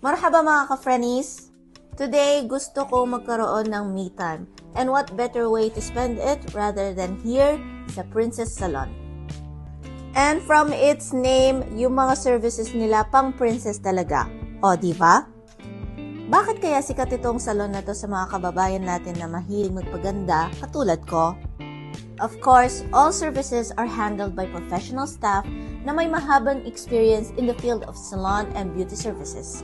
Marhaba mga ka-friendies! Today, gusto ko magkaroon ng me time. And what better way to spend it rather than here sa Princess Salon. And from its name, yung mga services nila pang princess talaga. O, diba? Bakit kaya sikat itong salon na to sa mga kababayan natin na mahilig magpaganda katulad ko? Of course, all services are handled by professional staff na may mahabang experience in the field of salon and beauty services.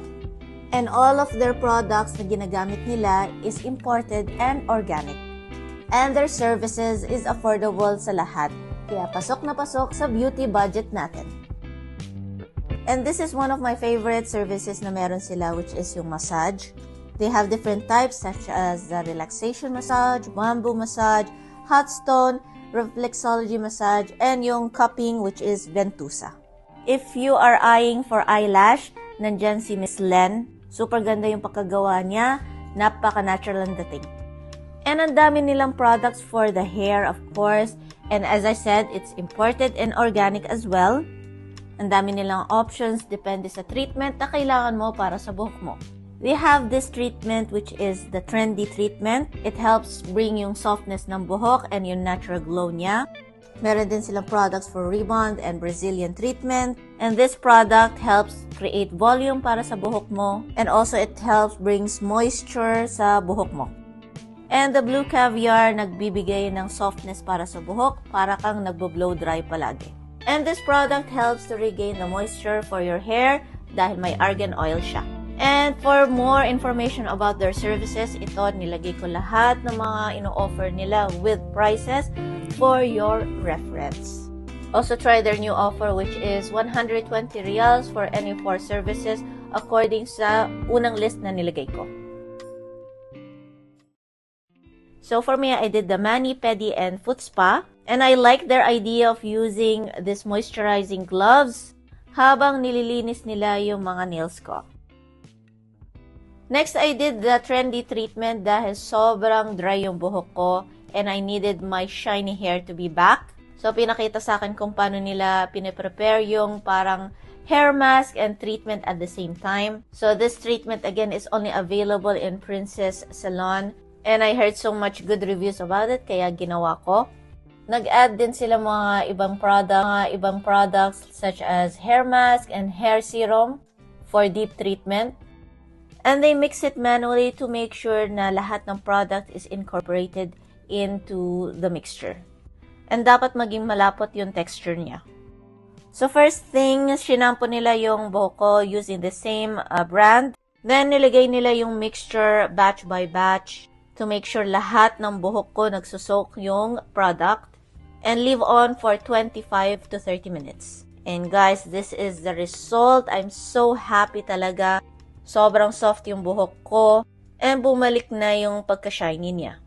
And all of their products na ginagamit nila is imported and organic. And their services is affordable sa lahat, kaya pasok na pasok sa beauty budget natin. And this is one of my favorite services na meron sila, which is yung massage. They have different types such as the relaxation massage, bamboo massage, hot stone, reflexology massage, and yung cupping, which is ventosa. If you are eyeing for eyelash, nandyan si Miss Len. Super ganda yung pagkagawa niya, napaka-natural ang dating. And ang dami nilang products for the hair, of course. And as I said, it's imported and organic as well. Ang dami nilang options, depende sa treatment na kailangan mo para sa buhok mo. They have this treatment which is the trendy treatment. It helps bring yung softness ng buhok and yung natural glow niya. Meron din silang products for rebond and Brazilian treatment. And this product helps create volume para sa buhok mo. And also it helps brings moisture sa buhok mo. And the Blue Caviar nagbibigay ng softness para sa buhok para kang nagbo-blow dry palagi. And this product helps to regain the moisture for your hair dahil may argan oil siya. And for more information about their services, ito nilagay ko lahat ng mga ino-offer nila with prices for your reference. Also try their new offer which is 120 reals for any 4 services according sa unang list na nilagay ko. So for me, I did the mani, pedi, and foot spa. And I like their idea of using this moisturizing gloves habang nililinis nila yung mga nails ko. Next, I did the trendy treatment dahil sobrang dry yung buhok ko and I needed my shiny hair to be back. So, pinakita sa akin kung paano nila piniprepare yung parang hair mask and treatment at the same time. So, this treatment again is only available in Princess Salon and I heard so much good reviews about it kaya ginawa ko. Nag-add din sila mga ibang products such as hair mask and hair serum for deep treatment. And they mix it manually to make sure na lahat ng product is incorporated into the mixture. And dapat maging malapot yung texture niya. So first thing, shinampo nila yung buhok ko using the same brand. Then nilagay nila yung mixture batch by batch to make sure lahat ng buhok ko nagsusok yung product. And leave on for 25 to 30 minutes. And guys, this is the result. I'm so happy talaga. Sobrang soft yung buhok ko and bumalik na yung pagka-shiny niya.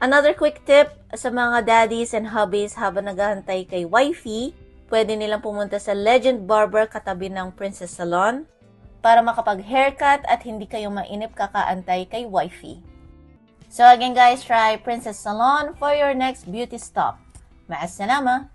Another quick tip sa mga daddies and hubbies habang naghahantay kay wifey, pwede nilang pumunta sa Legend Barber katabi ng Princess Salon para makapag-haircut at hindi kayo mainip kakaantay kay wifey. So again guys, try Princess Salon for your next beauty stop. Ma'as salama!